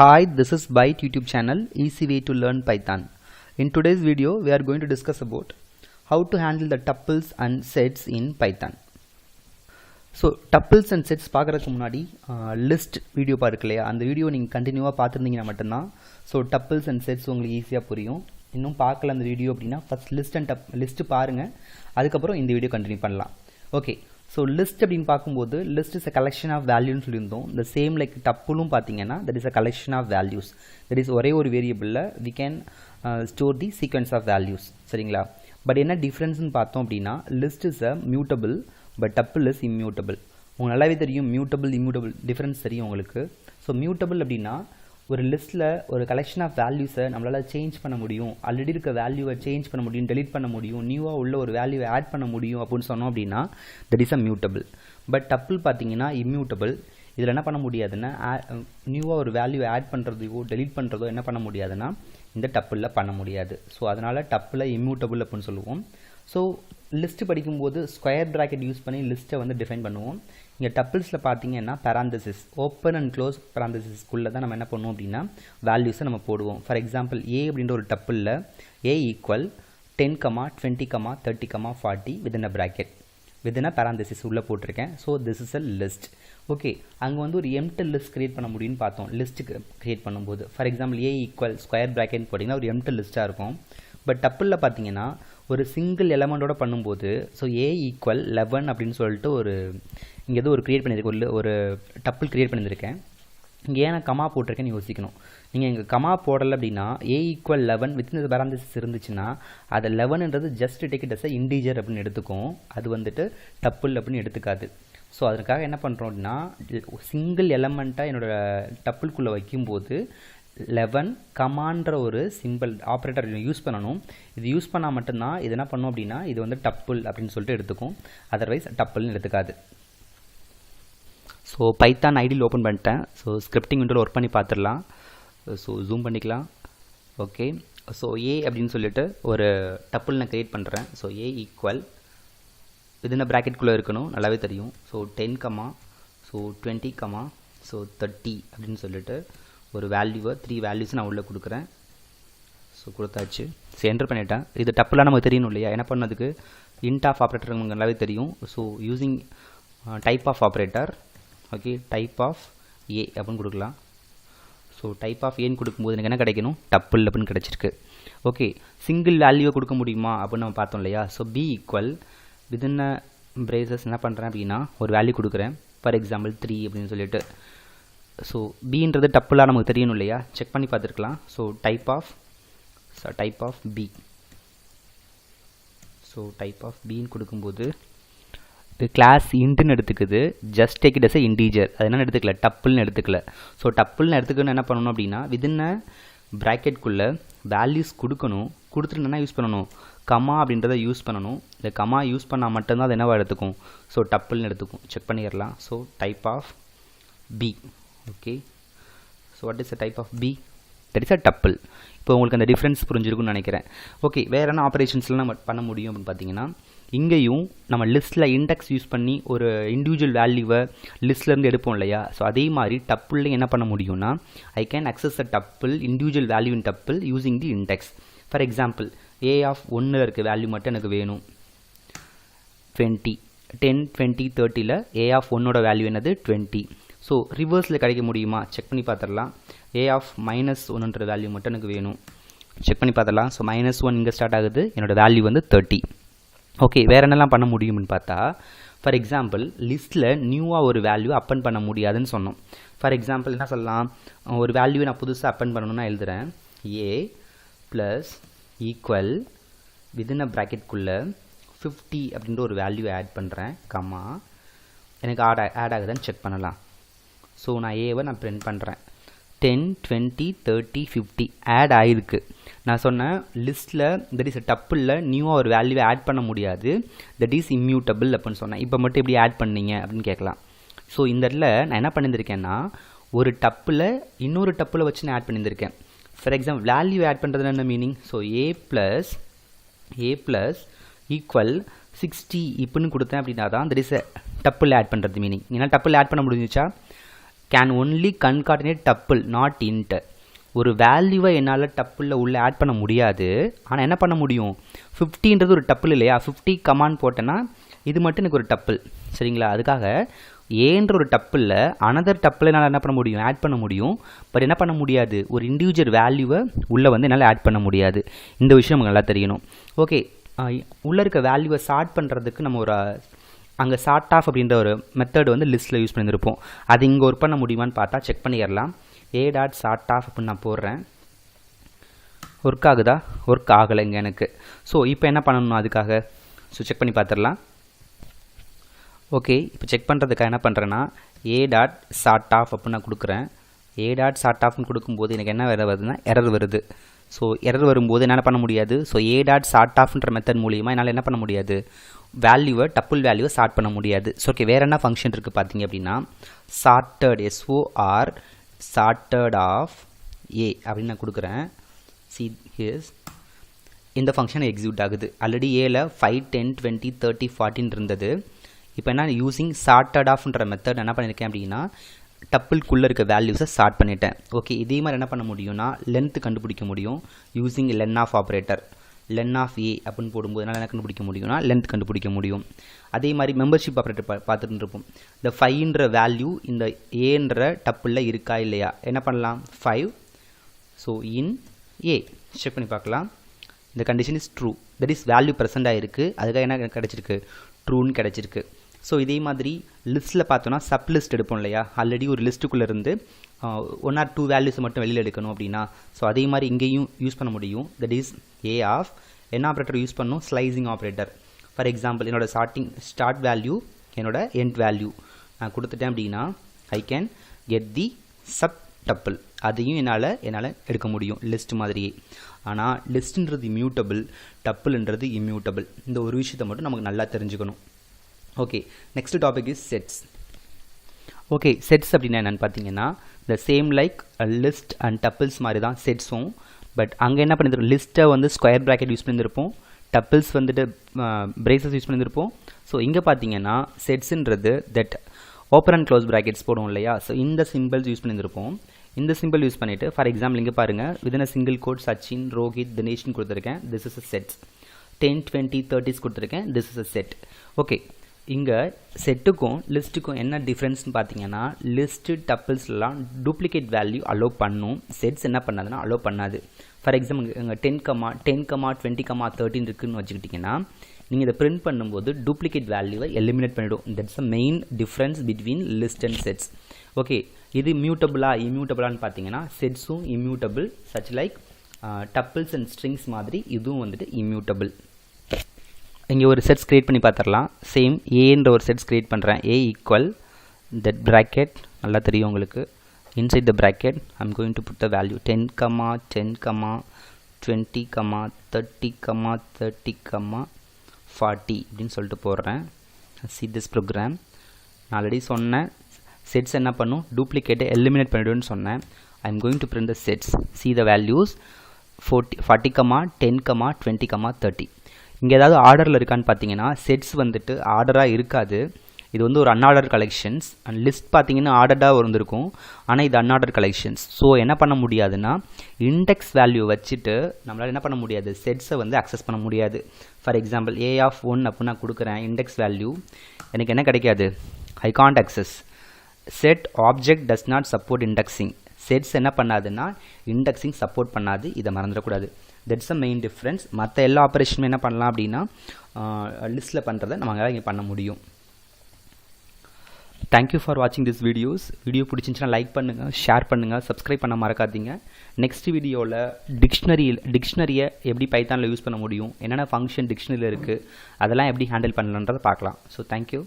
Hi, this is Bytes YouTube channel, easy way to learn Python. In today's video, we are going to discuss about how to handle the tuples and sets in Python. So, tuples and sets பார்க்கறதுக்கு முன்னாடி list video பார்க்கலையா அந்த video நீங்க கண்டினியூவா பார்த்திருந்தீங்கன்னா மட்டும்தான் so tuples and sets உங்களுக்கு ஈஸியா புரியும். இன்னும் பார்க்கல அந்த வீடியோ அப்படினா first list பாருங்க அதுக்கப்புறம் இந்த வீடியோ கண்டினியூ பண்ணலாம். ஓகே. So list அப்படினு பாக்கும்போது list is a collection of values னு சொல்லிருந்தோம். The same like tuple பாத்தீங்கன்னா that is a collection of values. That is ஒரே ஒரு variable ல we can store the sequence of values. சரிங்களா? But என்ன டிஃபரன்ஸ் னு பார்த்தோம் அப்படினா list is a mutable but tuple is immutable. உங்களுக்கு நல்லாவே தெரியும் mutable immutable டிஃபரன்ஸ் தெரியும் உங்களுக்கு. So mutable அப்படினா ஒரு லிஸ்ட்ல ஒரு கலெக்ஷன் ஆஃப் வேல்யூஸை நம்மளால சேஞ்ச் பண்ண முடியும், ஆல்ரெடி இருக்க வேல்யூவை சேஞ்ச் பண்ண முடியும், டெலீட் பண்ண முடியும், நியூவா உள்ள ஒரு வேல்யூவை ஆட் பண்ண முடியும் அப்படின்னு சொன்னோம் அப்படின்னா that is a mutable. But tuple பார்த்தீங்கன்னா இம்மியூட்டபிள். இதில் என்ன பண்ண முடியாதுன்னா நியூவா ஒரு வேல்யூவை ஆட் பண்ணுறதையோ டெலீட் பண்ணுறதோ என்ன பண்ண முடியாதுன்னா இந்த டப்பிளில் பண்ண முடியாது. ஸோ அதனால் டப்பில் இம்மியூட்டபிள் அப்படின்னு சொல்லுவோம். ஸோ லிஸ்ட் படிக்கும்போது ஸ்கொயர் ப்ராக்கெட் யூஸ் பண்ணி லிஸ்ட்டை வந்து டிஃபைன் பண்ணுவோம். இங்கே டப்பிள்ஸில் பார்த்தீங்கன்னா பேராந்தசிஸ் ஓப்பன் அண்ட் க்ளோஸ் பேராந்தசிஸ்க்குள்ளே தான் நம்ம என்ன பண்ணுவோம் அப்படின்னா வேல்யூஸை நம்ம போடுவோம். ஃபார் எக்ஸாம்பிள் ஏ அப்படின்ற ஒரு டப்பிளில் a equal 10, 20, 30, 40 within a bracket within a parenthesis உள்ளே போட்டிருக்கேன். So this is a list. Okay, அங்கே வந்து ஒரு எம்டி லிஸ்ட் கிரியேட் பண்ண முடியும்னு பார்த்தோம் லிஸ்ட்டுக்கு கிரியேட் பண்ணும்போது. For example a equal square bracket போட்டிங்கன்னா ஒரு எம்டி லிஸ்ட்டாக இருக்கும். பட் டப்பிளில் பார்த்தீங்கன்னா ஒரு சிங்கிள் எலமெண்டோட பண்ணும்போது ஸோ ஏ ஈக்குவல் 11 அப்படின்னு சொல்லிட்டு ஒரு இங்கே எதுவும் ஒரு கிரியேட் பண்ணியிருக்கேன், ஒரு டப்பிள் கிரியேட் பண்ணியிருக்கேன். இங்கே ஏன் நான் கமா போட்டிருக்கேன்னு யோசிக்கணும். நீங்கள் இங்கே கமா போடலை அப்படின்னா a equal 11 within the parenthesis இருந்துச்சுன்னா அதை 11ன்றது just take it as a integer அப்படின்னு எடுத்துக்கும். அது வந்துட்டு டப்பிள் அப்படின்னு எடுத்துக்காது. ஸோ அதுக்காக என்ன பண்ணுறோம் அப்படின்னா சிங்கிள் எலமெண்ட்டாக என்னோட டப்பிள்குள்ளே வைக்கும்போது 11 கமான்ற ஒரு சிம்பிள் ஆப்ரேட்டர் யூஸ் பண்ணணும். இது யூஸ் பண்ணால் மட்டும்தான் இது என்ன பண்ணும் அப்படின்னா இது வந்து டப்பிள் அப்படின்னு சொல்லிட்டு எடுத்துக்கும். அதர்வைஸ் டப்பிள்னு எடுத்துக்காது. ஸோ பைத்தான் ஐடியில் ஓப்பன் பண்ணிட்டேன். ஸோ ஸ்கிரிப்டிங் விண்டோவில் ஒர்க் பண்ணி பார்த்துடலாம். ஸோ ஜூம் பண்ணிக்கலாம். ஓகே, ஸோ ஏ அப்படின்னு சொல்லிட்டு ஒரு டப்பிள் நான் கிரியேட் பண்ணுறேன். ஸோ ஏ ஈக்குவல் வித்தின் ப்ராக்கெட்குள்ளே இருக்கணும், நல்லாவே தெரியும். ஸோ 10, ஸோ 20, ஸோ 30 அப்படின்னு சொல்லிட்டு ஒரு வேல்யூவை 3 வேல்யூஸ் நான் உள்ளே கொடுக்குறேன். ஸோ கொடுத்தாச்சு. ஸோ என்டர் பண்ணிட்டேன். இது டப்பிளாக நமக்கு தெரியணும் இல்லையா, என்ன பண்ணதுக்கு இன்ட் ஆஃப் ஆப்ரேட்டர் நமக்கு நல்லாவே தெரியும். So using type of operator, okay, type of a அப்படின்னு கொடுக்கலாம். ஸோ டைப் ஆஃப் ஏன்னு கொடுக்கும்போது எனக்கு என்ன கிடைக்கணும், டப்பிள் அப்படின்னு கிடச்சிருக்கு. ஓகே, சிங்கிள் வேல்யூவை கொடுக்க முடியுமா அப்படின்னு நம்ம பார்த்தோம் இல்லையா. So B equal within braces என்ன பண்ணுறேன் அப்படின்னா ஒரு வேல்யூ கொடுக்குறேன். ஃபார் எக்ஸாம்பிள் 3 அப்படின்னு சொல்லிட்டு. ஸோ பின்றது டப்பிளாக நமக்கு தெரியணும் இல்லையா, செக் பண்ணி பார்த்துருக்கலாம். So type of b. So type of பின்னு கொடுக்கும்போது இது கிளாஸ் இன்ட்னு எடுத்துக்குது, just take it as a integer. அது என்ன எடுத்துக்கல, டப்பிள்னு எடுத்துக்கல. ஸோ டப்பிள்னு எடுத்துக்கணும் என்ன பண்ணணும் அப்படின்னா வித்தின் ப்ராக்கெட்குள்ளே வேல்யூஸ் கொடுக்கணும். கொடுத்துட்டு என்ன யூஸ் பண்ணணும், கமா அப்படின்றத யூஸ் பண்ணணும். இந்த கமா யூஸ் பண்ணால் மட்டும்தான் அது என்னவா எடுத்துக்கும், ஸோ டப்பிள்னு எடுத்துக்கும். செக் பண்ணிடலாம். So type of B. Okay, so what is the type of B, that is a tuple. இப்போ உங்களுக்கு அந்த டிஃப்ரென்ஸ் புரிஞ்சிருக்குன்னு நினைக்கிறேன். ஓகே, வேறு என்ன ஆப்ரேஷன்ஸ்லாம் நம்ம பண்ண முடியும் அப்படின்னு பார்த்தீங்கன்னா இங்கேயும் நம்ம லிஸ்ட்டில் இண்டெக்ஸ் யூஸ் பண்ணி ஒரு இண்டிவிஜுவல் வேல்யூவை லிஸ்ட்லேருந்து எடுப்போம் இல்லையா. ஸோ அதே மாதிரி டப்பிளில் என்ன பண்ண முடியும்னா I can access a tuple individual value in tuple using the index. For example A of 1 இருக்க வேல்யூ மட்டும் எனக்கு வேணும் 20, 10, 20, 30ல் ஏ ஆஃப் 1ஓட வேல்யூ என்னது 20. ஸோ ரிவர்ஸில் கிடைக்க முடியுமா, செக் பண்ணி பார்த்துடலாம். ஏ ஆஃப் -1ன்ற வேல்யூ மட்டும் எனக்கு வேணும், செக் பண்ணி பார்த்துடலாம். ஸோ -1 இங்கே ஸ்டார்ட் ஆகுது, என்னோட வேல்யூ வந்து 30. ஓகே, வேறு என்னெல்லாம் பண்ண முடியும்னு பார்த்தா ஃபார் எக்ஸாம்பிள் லிஸ்ட்டில் நியூவாக ஒரு வேல்யூ அப்பன் பண்ண முடியாதுன்னு சொன்னோம். ஃபார் எக்ஸாம்பிள் என்ன சொல்லலாம், ஒரு வேல்யூவை நான் புதுசாக அப்பன் பண்ணணும்னா எழுதுகிறேன். ஏ ப்ளஸ் ஈக்குவல் வித்தின் அ ப்ராக்கெட்குள்ளே 50 அப்படின்ற ஒரு வேல்யூ ஆட் பண்ணுறேன். கம்மா எனக்கு ஆட் ஆகுதான்னு செக் பண்ணலாம். ஸோ நான் ஏவை நான் பிரிண்ட் பண்ணுறேன். 10, 20, 30, 50 ஆட் ஆகிருக்கு. நான் சொன்னேன் லிஸ்ட்டில் தட் இஸ் டப்பிளில் நியூவாக ஒரு வேல்யூவை ஆட் பண்ண முடியாது, தட் இஸ் இம்யூட்டபிள் அப்படின்னு சொன்னேன். இப்போ மட்டும் எப்படி ஆட் பண்ணீங்க அப்படின்னு கேட்கலாம். ஸோ இந்த இடத்துல நான் என்ன பண்ணியிருக்கேன்னா ஒரு டப்பில் இன்னொரு டப்பில் வச்சு நான் ஆட் பண்ணியிருக்கேன். ஃபார் எக்ஸாம்பிள் வேல்யூ ஆட் பண்ணுறதுல என்ன meaning, so a plus equal 60 இப்படின்னு கொடுத்தேன் அப்படின்னா தான் தட் இஸ் டப்பிள் ஆட் பண்ணுறது மீனிங். ஏன்னா டப்பிள் ஆட் பண்ண முடிஞ்சிச்சா, can only concatenate tuple not int. ஒரு வேல்யூவை என்னால் டப்பிளில் உள்ள ஆட் பண்ண முடியாது, ஆனால் என்ன பண்ண முடியும், 50ன்றது ஒரு டப்பிள் இல்லையா, 50 கமாண்ட் போட்டேன்னா இது மட்டும் எனக்கு ஒரு டப்பிள் சரிங்களா. அதுக்காக ஏன்ற ஒரு டப்பிளில் அனதர் டப்பிள் என்னால் என்ன பண்ண முடியும், ஆட் பண்ண முடியும். பட் என்ன பண்ண முடியாது, ஒரு இண்டிவிஜுவல் வேல்யூவை உள்ளே வந்து என்னால் ஆட் பண்ண முடியாது. இந்த விஷயம் நமக்கு நல்லா தெரியணும். ஓகே, உள்ளே இருக்க வேல்யூவை சார்ட் பண்ணுறதுக்கு நம்ம ஒரு அங்கே சார்ட் ஆஃப் அப்படின்ற ஒரு மெத்தட் வந்து லிஸ்ட்டில் யூஸ் பண்ணியிருப்போம். அது இங்கே ஒர்க் பண்ண முடியுமான்னு பார்த்தா செக் பண்ணிடலாம். a டாட் சார்ட் ஆஃப் அப்படின்னு நான் போடுறேன். ஒர்க் ஆகுதா, ஒர்க் ஆகலைங்க எனக்கு. ஸோ இப்போ என்ன பண்ணணும் அதுக்காக, ஸோ செக் பண்ணி பார்த்துடலாம். ஓகே, இப்போ செக் பண்ணுறதுக்காக என்ன பண்ணுறேன்னா a டாட் சார்ட் ஆஃப் அப்படின்னு நான் கொடுக்குறேன். a டாட் சார்ட் ஆஃப்னு கொடுக்கும்போது எனக்கு என்ன வருதுன்னா எரர் வருது. ஸோ எரர் வரும்போது என்ன பண்ண முடியாது, ஸோ a டாட் சார்ட் ஆஃப்ன்ற மெத்தட் மூலியமாக என்னால் என்ன பண்ண முடியாது, வேல்யூவை டப்புள் வேல்யூவை சார்ட் பண்ண முடியாது. ஸோ ஓகே, வேறு என்ன ஃபங்க்ஷன் இருக்குது பார்த்தீங்க அப்படின்னா sorted SOR sorted of a அப்படின்னு நான் கொடுக்குறேன். see here's இந்த ஃபங்க்ஷன் எக்ஸிக்யூட் ஆகுது. ஆல்ரெடி ஏல 5 10 20 30 40 இருந்தது. இப்போ என்ன யூஸிங் சார்ட்டட் ஆஃப்ன்ற மெத்தட் என்ன பண்ணியிருக்கேன் அப்படின்னா டப்புள்குள்ளே இருக்க வேல்யூஸை சார்ட் பண்ணிட்டேன். ஓகே, இதே மாதிரி என்ன பண்ண முடியும்னா லென்த் கண்டுபிடிக்க முடியும் using len of operator. Len of a அப்படின்னு போடும்போது என்னால் என்ன கண்டுபிடிக்க முடியும்னா லென்த் கண்டுபிடிக்க முடியும். அதே மாதிரி மெம்பர்ஷிப் ஆப்ரேட்டர் பார்த்துட்டு இருப்போம். இந்த 5ன்ற வேல்யூ இந்த ஏன்ற டப்புளில் இருக்கா இல்லையா, என்ன பண்ணலாம் 5. ஸோ இன் ஏ செக் பண்ணி பார்க்கலாம். இந்த condition is true, that is value present ஆகிருக்கு. அதுக்காக என்ன கிடச்சிருக்கு, ட்ரூன்னு கிடச்சிருக்கு. ஸோ இதே மாதிரி லிஸ்ட்டில் பார்த்தோன்னா சப் லிஸ்ட் எடுப்போம் இல்லையா, ஆல்ரெடி ஒரு லிஸ்ட்டுக்குள்ளே இருந்து 1 or 2 வேல்யூஸை மட்டும் வெளியில் எடுக்கணும் அப்படின்னா, ஸோ அதே மாதிரி இங்கேயும் யூஸ் பண்ண முடியும். தட் இஸ் ஏ ஆஃப் என்ன ஆப்ரேட்டர் யூஸ் பண்ணணும், ஸ்லைசிங் ஆப்ரேட்டர். ஃபார் எக்ஸாம்பிள் என்னோட ஸ்டார்ட் வேல்யூ என்னோட எண்ட் வேல்யூ நான் கொடுத்துட்டேன் அப்படின்னா I can get the sub tuple. அதையும் என்னால் எடுக்க முடியும் லிஸ்ட் மாதிரியே. ஆனால் லிஸ்ட்ன்றது இம்யூட்டபிள், டப்பிள்ன்றது இம்யூட்டபிள். இந்த ஒரு விஷயத்தை மட்டும் நமக்கு நல்லா தெரிஞ்சுக்கணும். Okay, next topic is sets. Okay, sets அப்படின்னா என்னென்னு பார்த்தீங்கன்னா the same like list and tuples மாதிரி தான் செட்ஸும். பட் அங்கே என்ன பண்ணியிருப்போம், லிஸ்ட்டை வந்து ஸ்கொயர் ப்ராக்கெட் யூஸ் பண்ணியிருப்போம், டப்பிள்ஸ் வந்துட்டு பிரேசஸ் யூஸ் பண்ணியிருப்போம். ஸோ இங்கே பார்த்தீங்கன்னா செட்ஸுன்றது that open and close brackets போடும் இல்லையா, ஸோ இந்த சிம்பிள்ஸ் யூஸ் பண்ணியிருப்போம். இந்த சிம்பிள் யூஸ் பண்ணிவிட்டு ஃபார் எக்ஸாம்பிள் இங்கே பாருங்கள், within a single quote Sachin Rohit தினேஷ்னு கொடுத்துருக்கேன். This is a sets. 10 20 30s கொடுத்துருக்கேன். This is a set. Okay, இங்கே செட்டுக்கும் லிஸ்ட்டுக்கும் என்ன டிஃப்ரென்ஸ்னு பார்த்தீங்கன்னா லிஸ்ட்டு டப்பிள்ஸ்லாம் டூப்ளிகேட் வேல்யூ அலோவ் பண்ணும், செட்ஸ் என்ன பண்ணாதுன்னா அலோவ் பண்ணாது. ஃபார் எக்ஸாம்பிள் இங்கே 10, 20, 13 இருக்குதுன்னு வச்சுக்கிட்டிங்கன்னா நீங்கள் இதை பிரிண்ட் பண்ணும்போது டூப்ளிகேட் வேல்யூவை எலிமினேட் பண்ணிவிடும். That's a main difference between list and sets. Okay, இது மியூட்டபிளா இம்யூட்டபிளான்னு பார்த்தீங்கன்னா செட்ஸும் immutable, such like tuples and strings மாதிரி இதுவும் வந்துட்டு இம்யூட்டபிள். இங்கே ஒரு செட்ஸ் கிரியேட் பண்ணி பார்த்துடலாம். சேம் ஏன்ற ஒரு செட்ஸ் கிரியேட் பண்ணுறேன். ஏ ஈக்குவல் தட் ப்ராக்கெட் நல்லா தெரியும் உங்களுக்கு. Inside the bracket I am going to put the value 10, 10, 20, 30, 30, 40 அப்படின்னு சொல்லிட்டு போடுறேன். See this program. நான் ஆல்ரெடி சொன்னேன் செட்ஸ் என்ன பண்ணும், டூப்ளிகேட்டை எலிமினேட் பண்ணிவிடுன்னு சொன்னேன். I am going to print the sets. See the values 40, 10, 20, 30. இங்கே ஏதாவது ஆர்டரில் இருக்கான்னு பார்த்தீங்கன்னா செட்ஸ் வந்துட்டு ஆர்டராக இருக்காது. இது வந்து ஒரு அன்ஆர்டர் கலெக்ஷன்ஸ். அண்ட் லிஸ்ட் பார்த்தீங்கன்னா ஆர்டராக வந்துருக்கும், ஆனால் இது அன்ஆர்டர் கலெக்ஷன்ஸ். ஸோ என்ன பண்ண முடியாதுன்னா இண்டெக்ஸ் வேல்யூ வச்சுட்டு நம்மளால் என்ன பண்ண முடியாது, செட்ஸை வந்து அக்சஸ் பண்ண முடியாது. ஃபார் எக்ஸாம்பிள் ஏ ஆஃப் 1 அப்படின்னு நான் கொடுக்குறேன் இண்டெக்ஸ் வேல்யூ, எனக்கு என்ன கிடைக்காது, I can't access. Set object does not support indexing. Sets என்ன பண்ணாதுன்னா இண்டெக்ஸிங் சப்போர்ட் பண்ணாது, இதை மறந்துடக்கூடாது. That's a main difference. மற்ற எல்லா ஆப்ரேஷனும் என்ன பண்ணலாம் அப்படின்னா லிஸ்ட்டில் பண்ணுறதை நம்மளால் இங்கே பண்ண முடியும். தேங்க்யூ ஃபார் வாட்சிங் திஸ் வீடியோஸ். வீடியோ பிடிச்சிருந்துச்சுன்னா லைக் பண்ணுங்கள், ஷேர் பண்ணுங்கள், சப்ஸ்கிரைப் பண்ண மறக்காதீங்க. நெக்ஸ்ட் வீடியோவில் டிக்ஷனரியை எப்படி பைத்தானில் யூஸ் பண்ண முடியும், என்னென்ன ஃபங்க்ஷன் டிக்ஷனரியில் இருக்குது, அதெல்லாம் எப்படி ஹேண்டில் பண்ணலான்றதை பார்க்கலாம். So thank you.